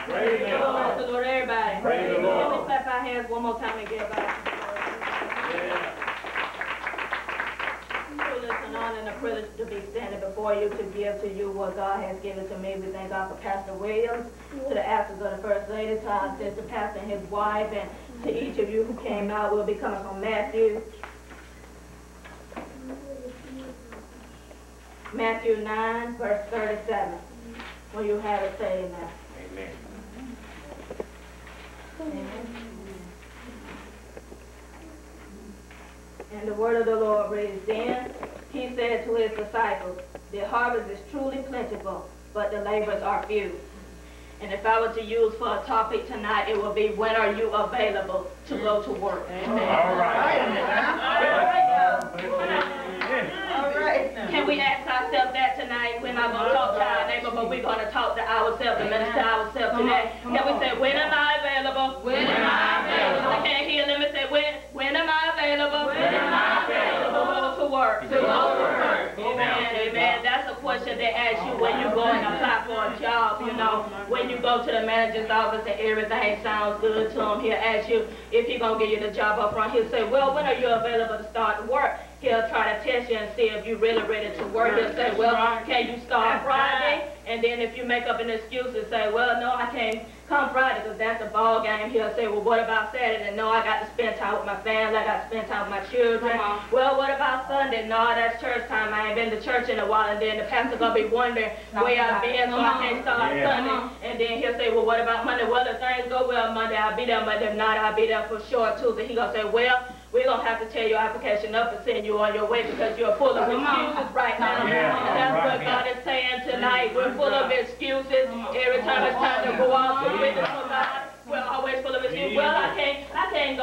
Praise the Lord. Praise the Lord, everybody. Praise the Lord. Can we clap our hands one more time and give God some glory? It's an honor and a privilege to be standing before you to give to you what God has given to me. We thank God for Pastor Williams, to the absence of the First Lady, to our sister Pastor and his wife, and to each of you who came out. We'll be coming from Matthew 9, verse 37. When you have it, say amen. Amen. Amen. And the word of the Lord reads, then he said to his disciples, the harvest is truly plentiful, but the laborers are few. And if I were to use for a topic tonight, it will be, when are you available to go to work? Amen. All right. Can we ask ourselves that tonight? We're not going to talk to our neighbor, but we're going to talk to ourselves and minister ourselves today. Can we say, when am I available? When am I available? I can't hear them and say, when am I available? When am I available? To go to work. To go to work. Amen. Amen. That's a question they ask you when you go and apply for a job, you know. When you go to the manager's office and everything sounds good to him, he'll ask you if he's going to give you the job up front. He'll say, well, when are you available to start work? He'll try to test you and see if you're really ready to work. He'll say, well, can you start Friday? And then if you make up an excuse and say, well, no, I can't come Friday because that's a ball game, he'll say, well, what about Saturday? No, I got to spend time with my family. I got to spend time with my children. Well, what about Sunday? No, that's church time. I ain't been to church in a while. And then the pastor going to be wondering where I've been, so I can't start Sunday. And then he'll say, well, what about Monday? Well, if things go well Monday, I'll be there. But if not, I'll be there for sure Tuesday. He's going to say, well, we're going to have to tear your application up and send you on your way because you're full of excuses right now. And that's what God is saying tonight. We're full of excuses. Every time it's time to go out to witness for God, we're always full of excuses. Well, I can't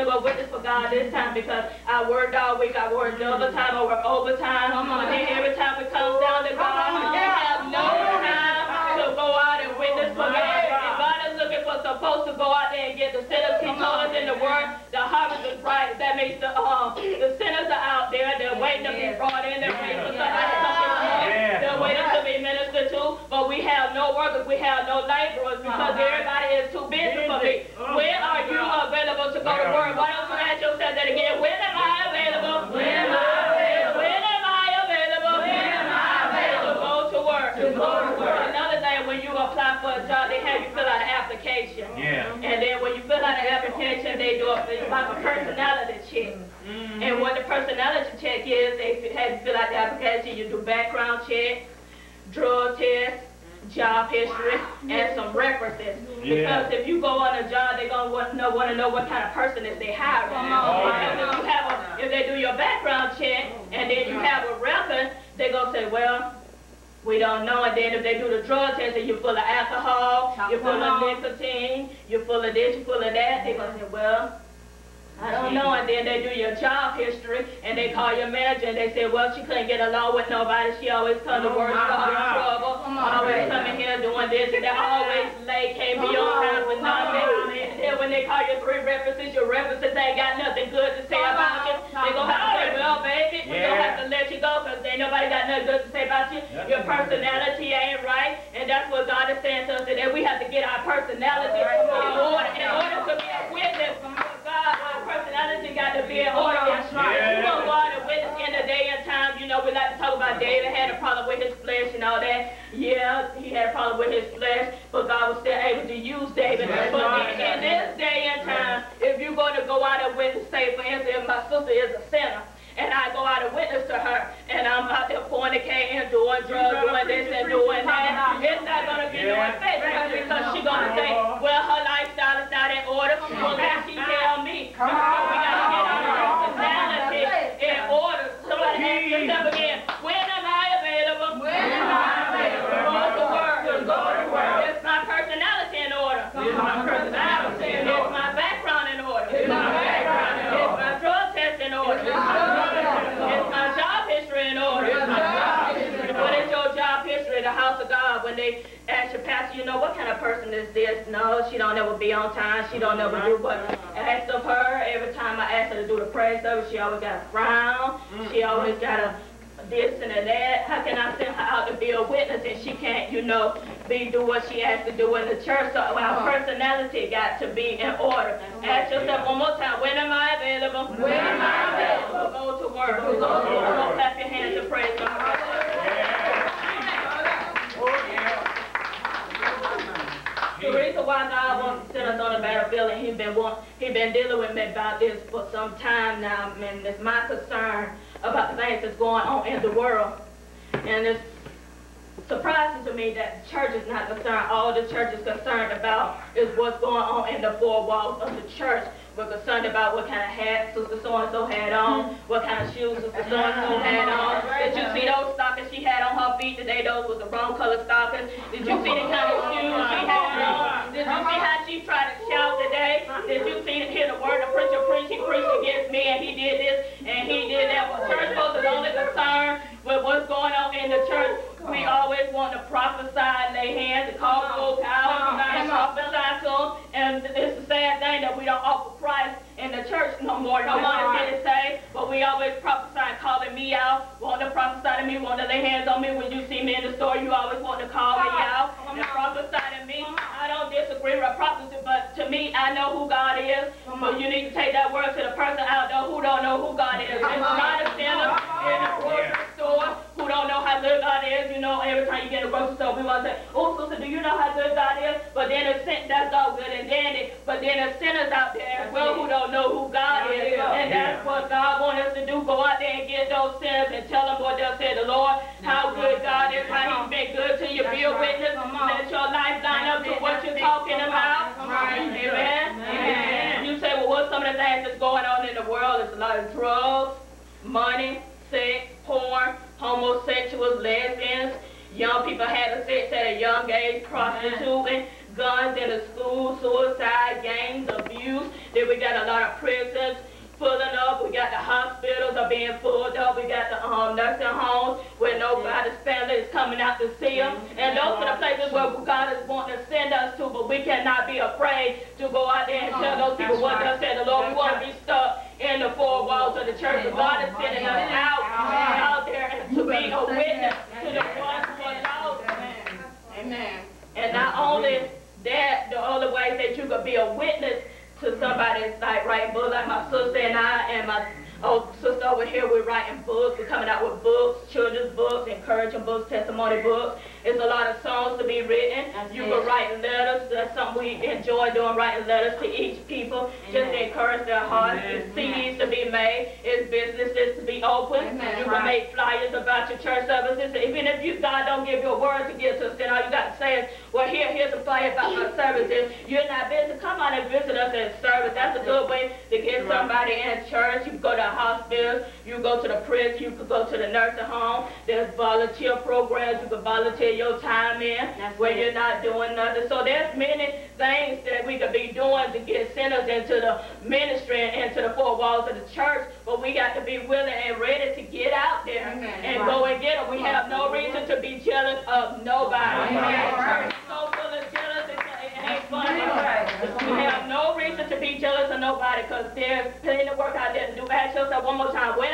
go witness for God this time because I worked all week. I worked double time, I worked overtime. And then every time we come down to God, we have no time to go out and witness for God. And God is looking for supposed to go out there and get the sinners. He told us in the word, the harvest is bright. That means the sinners are out there. They're waiting to be brought in. They're waiting for somebody to come in. They're waiting to be ministered to. But we have no workers. We have no laborers because everybody is too busy for me. When are you available to go to work? Why don't you ask yourself that again? When am I available? When am I available? When am I available? When am I available? To go to work. To go to work. Another thing, when you apply for a job, they have you fill out an application. And then when you fill out an application, they do like a personality check. And what the personality check is, they have you fill out the application. You do background check, drug test, job history, and some references. Because if you go on a job, they're going to want to know what kind of person is they hiring. Because if they do your background check and then you have a record, they're going to say, well, we don't know. And then if they do the drug test and you're full of alcohol, you're full of nicotine, you're full of this, you're full of that, they're going to say, well, I don't know. And then they do your job history and they call your manager and they say, well, she couldn't get along with nobody. She always come to work, she always struggle, always coming here doing this and that, always late, can't be on time for nothing. And then when they call your 3 references, your references ain't got nothing good to say about you. They're going to have to say, well, baby, we're going to have to let you go because ain't nobody got nothing good to say about you. Your personality ain't right. And that's what God is saying to us today. We have to get our personality in order to be a witness. Our personality got to be in order. We're going to go out and witness in the day and time. You know, we like to talk about David had a problem with his flesh and all that. Yeah, he had a problem with his flesh, but God was still able to use David. But in this day and time, if you're going to go out and witness, say, for instance, if my sister is a sinner, and I go out and witness to her, and I'm out there fornicating, doing drugs, doing this and doing that, it's not going to be no effect because she's going to say, well, her lifestyle is not in order. Well, then she tell me. So we got to get our personality in order. Somebody ask yourself again, when am I available? When am I available? To go to work. To go to work. Is my personality in order? Is my personality in order? Is my background in order? Is my background in order? Is my drug test in order? Is my job history in order? What is your job history, the house of God? When they ask your pastor, you know, what kind of person is this? No, she don't ever be on time. She don't ever do what I asked of her. Every time I ask her to do the praise service, she always got a frown. She always got this and that? How can I send her out to be a witness and she can't, you know, do what she has to do in the church? So our personality got to be in order. Ask yourself one more time, when am I available? When am I available? Go to work. Go clap your hands and praise God. The reason why God wants to send us on the battlefield, and He's been dealing with me about this for some time now, and it's my concern about the things that's going on in the world. And it's surprising to me that the church is not concerned. All the church is concerned about is what's going on in the four walls of the church. We're concerned about what kind of hat Sister So-and-so had on, what kind of shoes Sister So-and-so had on. Did you see those stockings she had on her feet today? Those was the wrong color stockings. Did you see the kind of shoes she had on? Did you see how she tried to shout today? Did you hear the word the preacher preached? He preached against me and he did this and he did that. Well, church folks is only concerned with what's going on in the church. We always want to prophesy and lay hands and call folks out and prophesy to them. And it's the sad thing that we don't offer Christ in the church no more. No one is getting saved, but we always prophesy and calling me out, want to prophesy to me, want to lay hands on me. When you see me in the store, you always want to call me out and prophesy to me. I don't disagree with prophecy, but to me, I know who God is. But you need to take that word to the person out there who don't know who God is. It's not a sinner in the grocery store who don't know how good God is. You know, every time you get in the grocery store, we want to say, oh, sister, do you know how good God is? But then that's all good and dandy. But then there's sinners out there as well who don't know who God is. And that's what God wants us to do. Go out there and get those sinners and tell them what they'll say to the Lord, how good God is, how He's been good to you. Be a witness. Let your life line up to what you're talking about. Amen. Amen. You say, well, what's some of the things that's going on in the world? There's a lot of drugs, money, sex, porn, homosexuals, lesbians, young people having sex at a young age, prostituting, guns in the school, suicide, gangs, abuse. Then we got a lot of prisons filling up. We got the hospitals are being filled up. We got the nursing homes where nobody's family is coming out to see them. And those are the places where God is wanting to send us to, but we cannot be afraid to go out there and tell those people what they'll say. The Lord, we want to be stuck in the four walls of the church. But God is sending us out there and to be a witness to the ones who are lost. Amen. And not only that, the other ways that you could be a witness to somebody is like writing books, like my sister and I and my sister over here, we're writing books, we're coming out with books, children's books, encouraging books, testimony books. It's a lot of songs to be written. You can write letters. That's something we enjoy doing, writing letters to each people, just to encourage their hearts. It's CDs to be made. It's businesses to be open. You can make flyers about your church services. Even if God don't give you a word to give to us, then all you got to say is, well, here's a flyer about my services. You're not busy. Come on and visit us at service. That's a good way to get somebody in church. You can go to hospitals. You go to the prison. You can go to the nursing home. There's volunteer programs. You can volunteer your time in where you're not doing nothing. So there's many things that we could be doing to get sinners into the ministry and into the four walls of the church, but we got to be willing and ready to get out there and go and get them. We have no reason to be jealous of nobody. Church is so full of jealousy, it ain't funny. We have no reason to be jealous of nobody because there's plenty of work out there to do. Ask yourself one more time, where